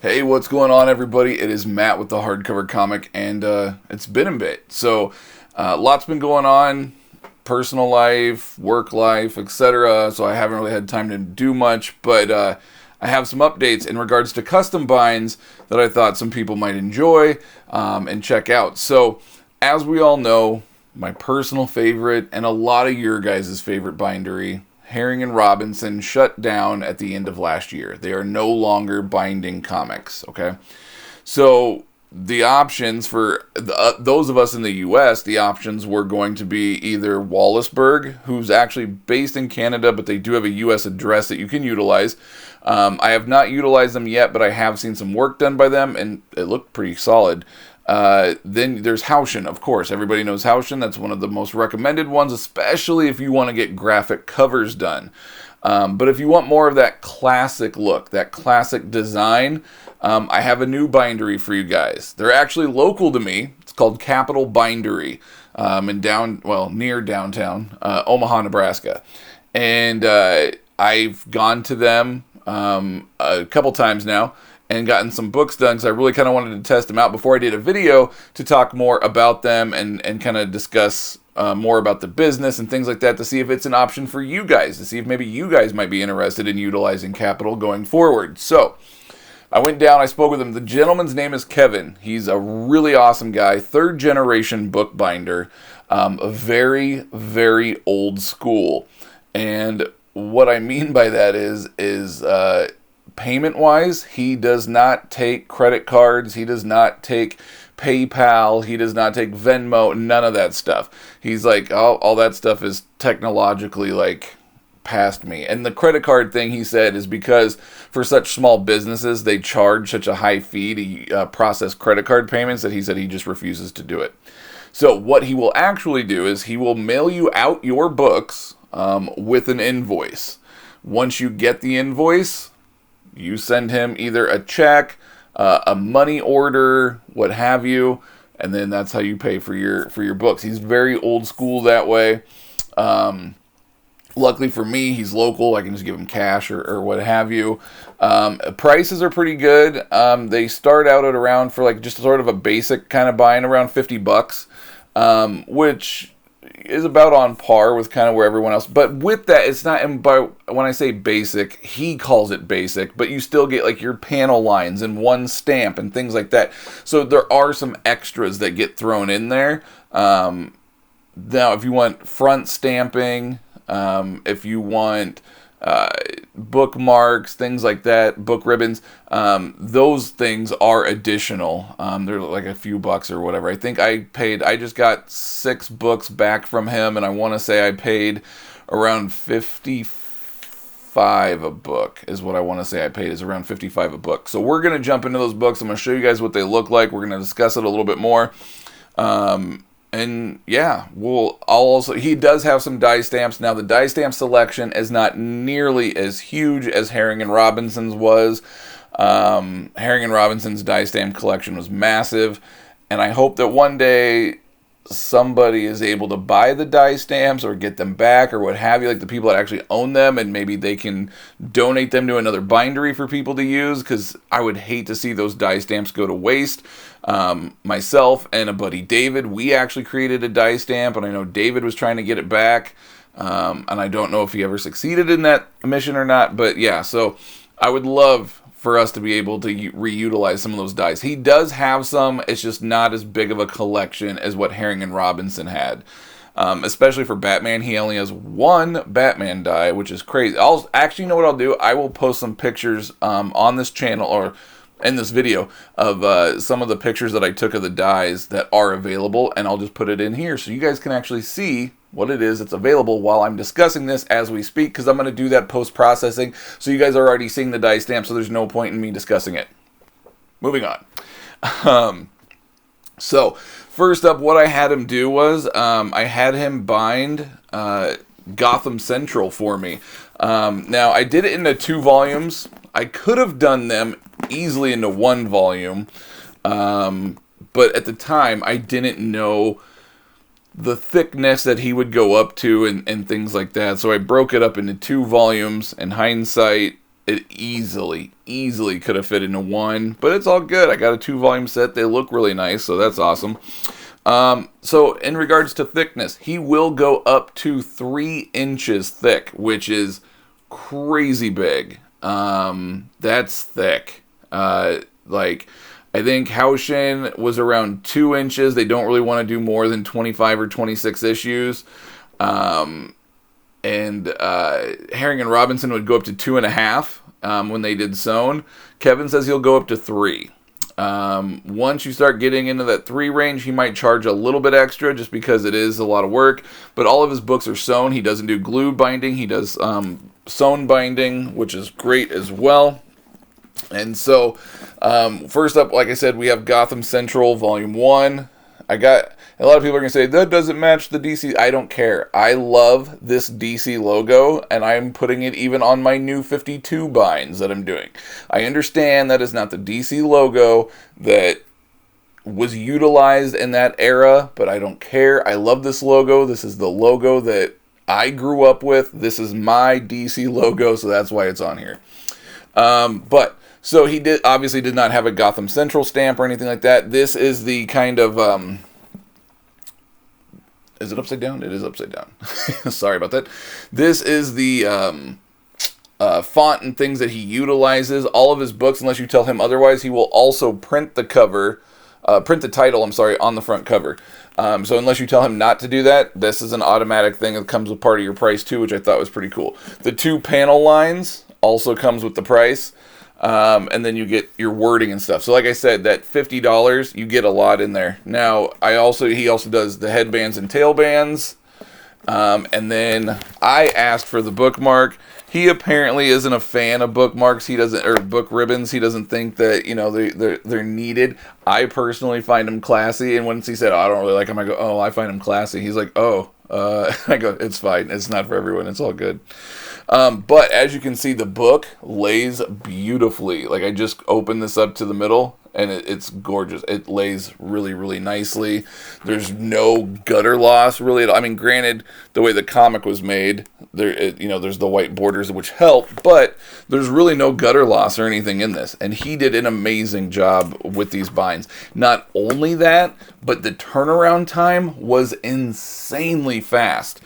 Hey, what's going on, everybody? It is Matt with the Hardcover Comic, and it's been a bit. So, lots been going on, personal life, work life, etc. So I haven't really had time to do much, but I have some updates in regards to custom binds that I thought some people might enjoy and check out. So, as we all know, my personal favorite and a lot of your guys' favorite bindery, Herring and Robinson, shut down at the end of last year. They are no longer binding comics, okay? So the options for those of us in the U.S., the options were going to be either Wallaceburg, who's actually based in Canada, but they do have a U.S. address that you can utilize. I have not utilized them yet, but I have seen some work done by them, and it looked pretty solid. Then there's Houchen, of course. Everybody knows Houchen. That's one of the most recommended ones, especially if you want to get graphic covers done. But if you want more of that classic look, that classic design, I have a new bindery for you guys. They're actually local to me. It's called Capitol Bindery, near downtown Omaha, Nebraska. And I've gone to them a couple times now and gotten some books done because I really kind of wanted to test them out before I did a video to talk more about them and kind of discuss more about the business and things like that to see if it's an option for you guys, to see if maybe you guys might be interested in utilizing Capitol going forward. So I went down, I spoke with him. The gentleman's name is Kevin. He's a really awesome guy, third generation bookbinder, a very, very old school. And what I mean by that is payment-wise, he does not take credit cards. He does not take PayPal. He does not take Venmo. None of that stuff. He's like, all that stuff is technologically, like, past me. And the credit card thing, he said, is because for such small businesses, they charge such a high fee to process credit card payments that he said he just refuses to do it. So what he will actually do is he will mail you out your books with an invoice. Once you get the invoice, you send him either a check, a money order, what have you, and then that's how you pay for your books. He's very old school that way. Luckily for me, he's local. I can just give him cash or what have you. Prices are pretty good. They start out at around, for like just sort of a basic kind of buying, around $50, which is about on par with kind of where everyone else. But with that, it's not, when I say basic, he calls it basic, but you still get like your panel lines and one stamp and things like that. So there are some extras that get thrown in there. Now, if you want front stamping, if you want bookmarks, things like that, book ribbons, those things are additional. They're like a few bucks or whatever. I think I just got 6 books back from him, and I want to say I paid around 55 a book is what I want to say I paid, is around 55 a book. So we're going to jump into those books. I'm going to show you guys what they look like. We're going to discuss it a little bit more. And yeah, he does have some die stamps. Now, the die stamp selection is not nearly as huge as Herring and Robinson's was. Herring and Robinson's die stamp collection was massive. And I hope that one day somebody is able to buy the die stamps or get them back or what have you, like the people that actually own them, and maybe they can donate them to another bindery for people to use, because I would hate to see those die stamps go to waste. Myself and a buddy David, we actually created a die stamp, and I know David was trying to get it back, and I don't know if he ever succeeded in that mission or not, but yeah, so I would love for us to be able to reutilize some of those dies. He does have some, it's just not as big of a collection as what Herring and Robinson had. Especially for Batman, he only has one Batman die, which is crazy. I'll actually, know what I'll do? I will post some pictures on this channel or in this video of some of the pictures that I took of the dies that are available, and I'll just put it in here so you guys can actually see what it is that's available while I'm discussing this as we speak, because I'm going to do that post-processing, so you guys are already seeing the die stamp, so there's no point in me discussing it. Moving on. So, first up, what I had him do was, I had him bind Gotham Central for me. Now, I did it into 2 volumes. I could have done them easily into 1 volume, but at the time, I didn't know the thickness that he would go up to and things like that. So I broke it up into 2 volumes. In hindsight, it easily could have fit into one, but it's all good. I got a 2-volume set. They look really nice, so that's awesome. So in regards to thickness, he will go up to 3 inches thick, which is crazy big. That's thick. Like, I think Haoshin was around 2 inches. They don't really want to do more than 25 or 26 issues. And Herring and Robinson would go up to 2.5 when they did sewn. Kevin says he'll go up to 3. Once you start getting into that 3 range, he might charge a little bit extra just because it is a lot of work. But all of his books are sewn. He doesn't do glue binding. He does sewn binding, which is great as well. And so, first up, like I said, we have Gotham Central Volume 1. A lot of people are going to say, that doesn't match the DC. I don't care. I love this DC logo, and I'm putting it even on my new 52 binds that I'm doing. I understand that is not the DC logo that was utilized in that era, but I don't care. I love this logo. This is the logo that I grew up with. This is my DC logo, so that's why it's on here. So he obviously did not have a Gotham Central stamp or anything like that. This is the kind of, is it upside down? It is upside down. Sorry about that. This is the font and things that he utilizes. All of his books, unless you tell him otherwise, he will also print the title, on the front cover. So unless you tell him not to do that, this is an automatic thing that comes with part of your price too, which I thought was pretty cool. The 2 panel lines also comes with the price. And then you get your wording and stuff. So like I said, that $50, you get a lot in there. Now, he also does the headbands and tailbands. And then I asked for the bookmark. He apparently isn't a fan of bookmarks. Or book ribbons. He doesn't think that, they're needed. I personally find them classy. And once he said, I don't really like them, I go, oh, I find them classy. He's like, oh, I go, it's fine. It's not for everyone. It's all good. But as you can see, the book lays beautifully. Like, I just opened this up to the middle, and it's gorgeous. It lays really, really nicely. There's no gutter loss, really. I mean, granted, the way the comic was made, there's the white borders, which help, but there's really no gutter loss or anything in this. And he did an amazing job with these binds. Not only that, but the turnaround time was insanely fast.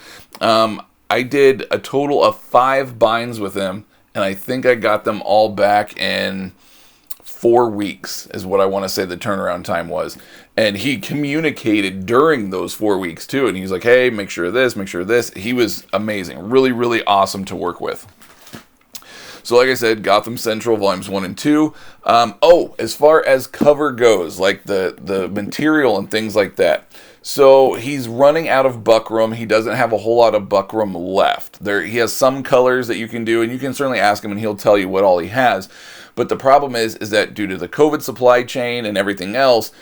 I did a total of 5 binds with him, and I think I got them all back in 4 weeks, is what I want to say the turnaround time was. And he communicated during those 4 weeks, too, and he's like, hey, make sure of this, make sure of this. He was amazing. Really, really awesome to work with. So like I said, Gotham Central Volumes 1 and 2. As far as cover goes, like the material and things like that. So he's running out of buckram. He doesn't have a whole lot of buckram left. He has some colors that you can do, and you can certainly ask him, and he'll tell you what all he has. But the problem is that due to the COVID supply chain and everything else,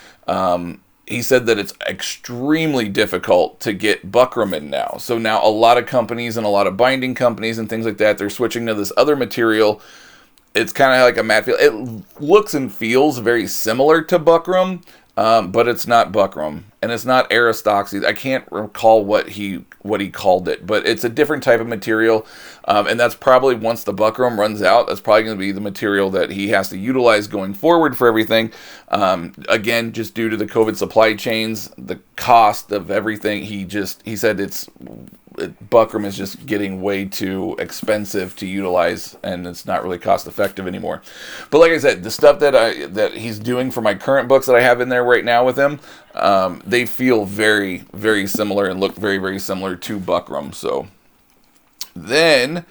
he said that it's extremely difficult to get buckram in now. So now a lot of companies and a lot of binding companies and things like that, they're switching to this other material. It's kind of like a matte feel. It looks and feels very similar to buckram, but it's not buckram, and it's not Aristox either. I can't recall what he called it, but it's a different type of material, and that's probably, once the buckram runs out, that's probably going to be the material that he has to utilize going forward for everything. Again, just due to the COVID supply chains, the cost of everything, he said buckram is just getting way too expensive to utilize, and it's not really cost effective anymore. But like I said, the stuff that he's doing for my current books that I have in there right now with him, they feel very, very similar and look very, very similar to buckram. So then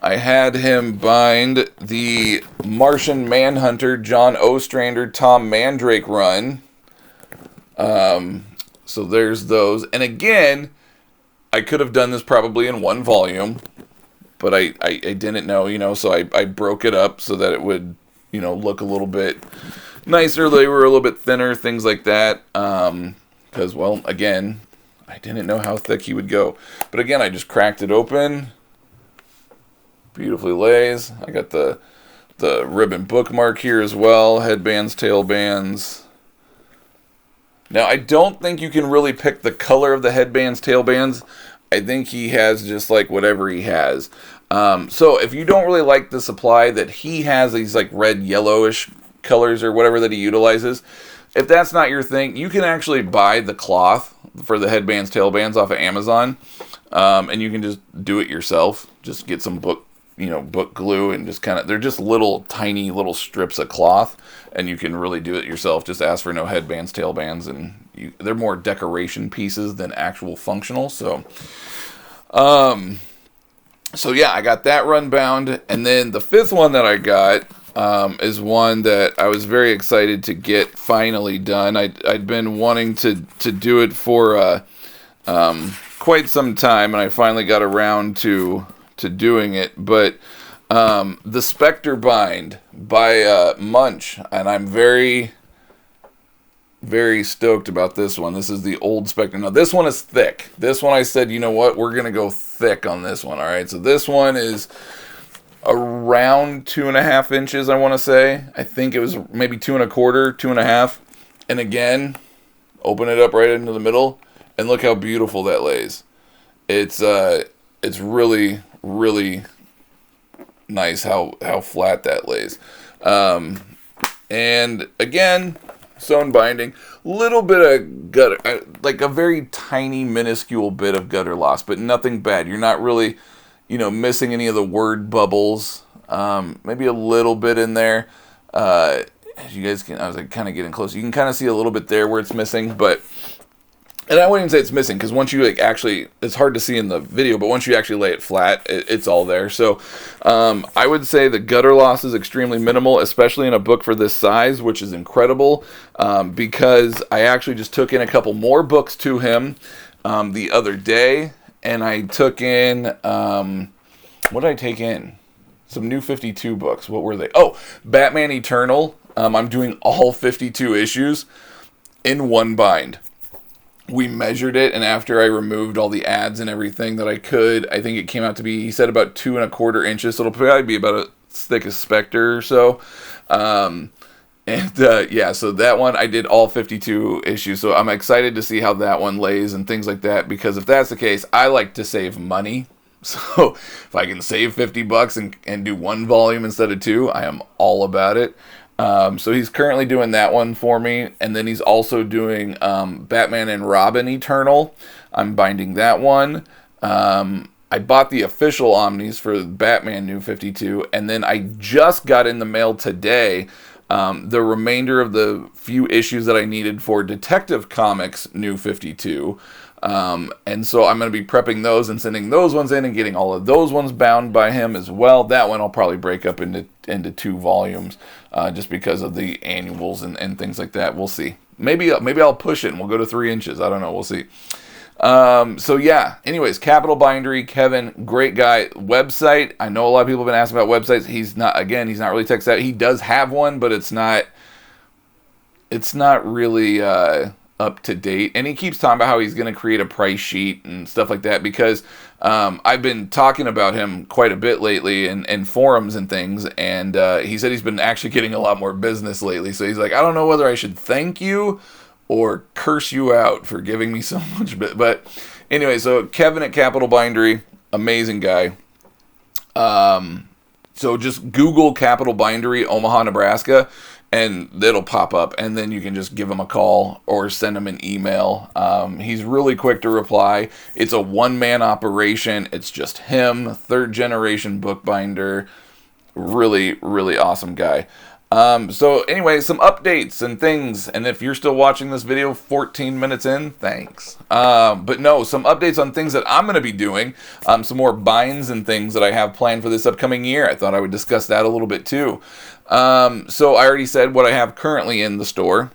I had him bind the Martian Manhunter John Ostrander Tom Mandrake run. So there's those. And again, I could have done this probably in 1 volume, but I didn't know, so I broke it up so that it would, look a little bit nicer. They were a little bit thinner, things like that. Because, well, again, I didn't know how thick he would go. But again, I just cracked it open. Beautifully lays. I got the ribbon bookmark here as well. Headbands, tailbands. Now, I don't think you can really pick the color of the headbands, tailbands. I think he has just like whatever he has. So if you don't really like the supply that he has, these like red yellowish colors or whatever that he utilizes, if that's not your thing, you can actually buy the cloth for the headbands, tailbands off of Amazon, and you can just do it yourself. Just get some book glue and just kind of, they're just little tiny little strips of cloth, and you can really do it yourself. Just ask for no headbands, tailbands, and they're more decoration pieces than actual functional. So yeah, I got that run bound, and then the fifth one that I got is one that I was very excited to get finally done. I'd been wanting to do it for quite some time, and I finally got around to doing it. But the Specter bind by Munch, and I'm very, very stoked about this one. This is the old Specter. Now, this one is thick. This one I said, you know what, we're going to go thick on this one, all right? So this one is around 2.5 inches, I want to say. I think it was maybe 2.25, 2.5. And again, open it up right into the middle, and look how beautiful that lays. It's really, really nice how flat that lays. And again, sewn binding, little bit of gutter, like a very tiny, minuscule bit of gutter loss, but nothing bad. You're not really, missing any of the word bubbles. Maybe a little bit in there. As you guys can, I was like kind of getting close. You can kind of see a little bit there where it's missing, but. And I wouldn't even say it's missing, because once you actually, it's hard to see in the video, but once you actually lay it flat, it's all there. So I would say the gutter loss is extremely minimal, especially in a book for this size, which is incredible, because I actually just took in a couple more books to him the other day, and I took in, what did I take in? Some new 52 books. What were they? Oh, Batman Eternal. I'm doing all 52 issues in one bind. We measured it, and after I removed all the ads and everything that I could, I think it came out to be, he said, about 2.25 inches, so it'll probably be about as thick as Specter or so. Yeah, so that one, I did all 52 issues, so I'm excited to see how that one lays and things like that, because if that's the case, I like to save money. So if I can save $50 and do one volume instead of two, I am all about it. So he's currently doing that one for me, and then he's also doing Batman and Robin Eternal. I'm binding that one. I bought the official Omnis for Batman New 52, and then I just got in the mail today the remainder of the few issues that I needed for Detective Comics New 52. And so I'm going to be prepping those and sending those ones in and getting all of those ones bound by him as well. That one I'll probably break up into 2 volumes, just because of the annuals and things like that. We'll see. Maybe I'll push it and we'll go to 3 inches. I don't know. We'll see. So yeah, anyways, Capitol Bindery, Kevin, great guy. Website, I know a lot of people have been asking about websites. He's not really tech savvy. He does have one, but it's not really, up to date, and he keeps talking about how he's going to create a price sheet and stuff like that, because I've been talking about him quite a bit lately in forums and things, and he said he's been actually getting a lot more business lately, so he's like, I don't know whether I should thank you or curse you out for giving me so much, but anyway, so Kevin at Capitol Bindery, amazing guy. So just Google Capitol Bindery, Omaha, Nebraska, and it'll pop up, and then you can just give him a call or send him an email. He's really quick to reply. It's a one-man operation. It's just him, 3rd-generation bookbinder. Really, really awesome guy. So anyway, some updates and things, and if you're still watching this video 14 minutes in, thanks. But no, some updates on things that I'm going to be doing, some more binds and things that I have planned for this upcoming year. I thought I would discuss that a little bit too. So I already said what I have currently in the store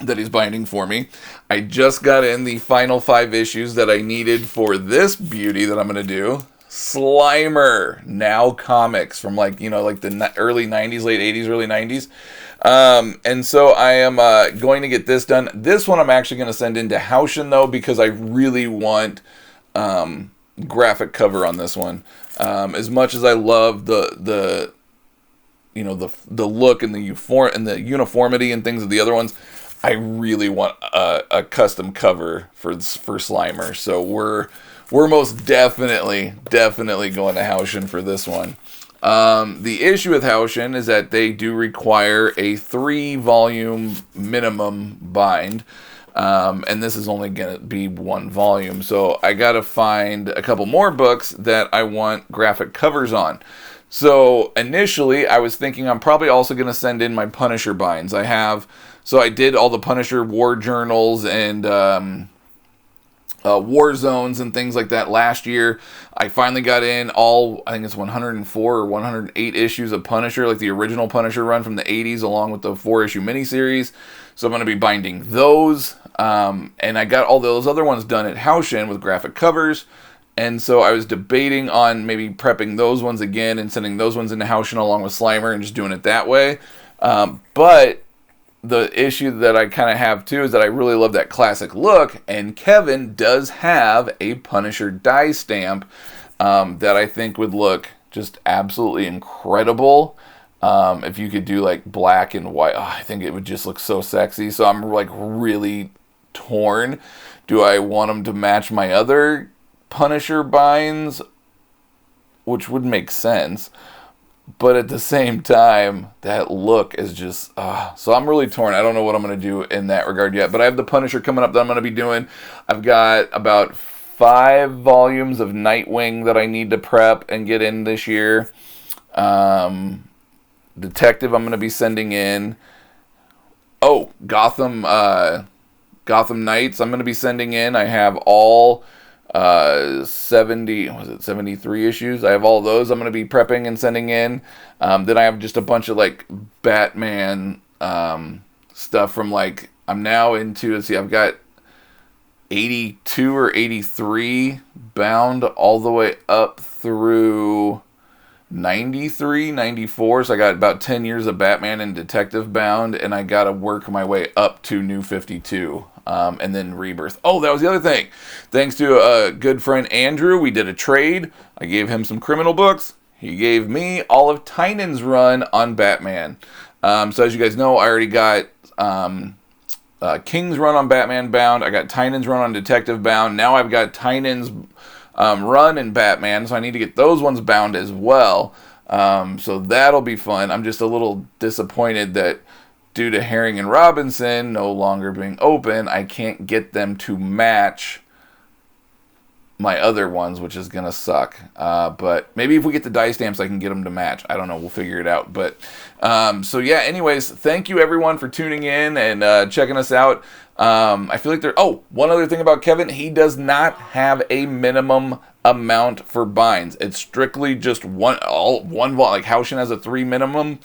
that he's binding for me. I just got in the final 5 issues that I needed for this beauty that I'm going to do. Slimer, Now Comics, from like the early 90s, late 80s, early 90s. And so I am going to get this done. This one I'm actually going to send into Haushin, though, because I really want graphic cover on this one. As much as I love the look and the uniformity and things of the other ones, I really want a custom cover for Slimer. So we're most definitely going to Haushin for this one. The issue with Haushin is that they do require a 3-volume minimum bind. And this is only going to be 1 volume. So I got to find a couple more books that I want graphic covers on. So initially I was thinking I'm probably also going to send in my Punisher binds. So I did all the Punisher war journals and war zones and things like that last year. I finally got in all, I think it's 104 or 108 issues of Punisher, like the original Punisher run from the 80s, along with the 4-issue miniseries. So I'm going to be binding those. And I got all those other ones done at Haushin with graphic covers. And so I was debating on maybe prepping those ones again and sending those ones into Haushin along with Slimer and just doing it that way. But the issue that I kind of have too is that I really love that classic look, and Kevin does have a Punisher die stamp that I think would look just absolutely incredible. If you could do like black and white, I think it would just look so sexy. So I'm like really torn. Do I want them to match my other Punisher binds, which would make sense? But at the same time, that look is just... so I'm really torn. I don't know what I'm going to do in that regard yet. But I have the Punisher coming up that I'm going to be doing. I've got about 5 volumes of Nightwing that I need to prep and get in this year. Detective I'm going to be sending in. Oh, Gotham Knights I'm going to be sending in. I have all... 73 issues. I have all those I'm going to be prepping and sending in. Then I have just a bunch of like Batman stuff from like, I'm now into, let's see, I've got 82 or 83 bound all the way up through 93, 94. So I got about 10 years of Batman and Detective bound, and I got to work my way up to New 52. And then Rebirth. Oh, that was the other thing. Thanks to a good friend, Andrew, we did a trade. I gave him some criminal books. He gave me all of Tynan's run on Batman. So as you guys know, I already got King's run on Batman bound. I got Tynan's run on Detective bound. Now I've got Tynan's run in Batman, so I need to get those ones bound as well. So that'll be fun. I'm just a little disappointed that due to Herring and Robinson no longer being open, I can't get them to match my other ones, which is going to suck. But maybe if we get the die stamps, I can get them to match. I don't know. We'll figure it out. But so yeah, anyways, thank you everyone for tuning in and checking us out. I feel like one other thing about Kevin, he does not have a minimum amount for binds. It's strictly just one volume. Like Haushin has a 3 minimum.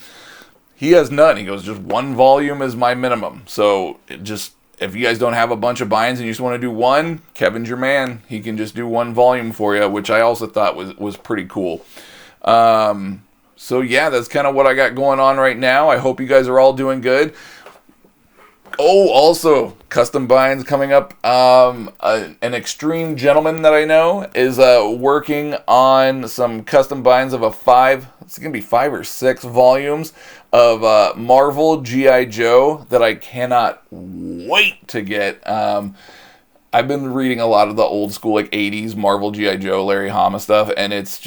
He has none. He goes, just 1 volume is my minimum. So if you guys don't have a bunch of binds and you just want to do one, Kevin's your man. He can just do 1 volume for you, which I also thought was pretty cool. So yeah, that's kind of what I got going on right now. I hope you guys are all doing good. Oh, also, custom binds coming up. An extreme gentleman that I know is working on some custom binds of it's going to be 5 or 6 volumes of Marvel G.I. Joe that I cannot wait to get. I've been reading a lot of the old school, like 80s Marvel G.I. Joe, Larry Hama stuff, and it's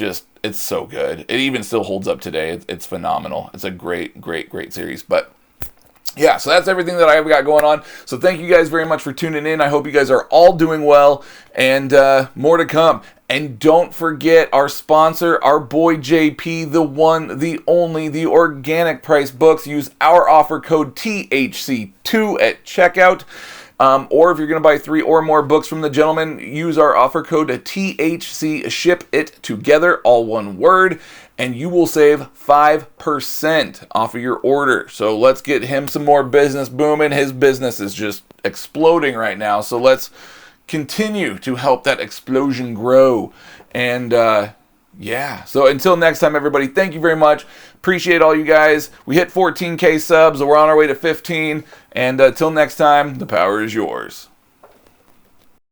so good. It even still holds up today. It's phenomenal. It's a great series, but... yeah, so that's everything that I've got going on. So thank you guys very much for tuning in. I hope you guys are all doing well, and more to come. And don't forget our sponsor, our boy JP, the one, the only, the Organic Price Books. Use our offer code THC2 at checkout. Or if you're going to buy 3 or more books from the gentleman, use our offer code THC, ship it together, all one word, and you will save 5% off of your order. So let's get him some more business booming. His business is just exploding right now. So let's continue to help that explosion grow. And yeah, so until next time, everybody, thank you very much. Appreciate all you guys. We hit 14K subs, so we're on our way to 15. And until next time, the power is yours.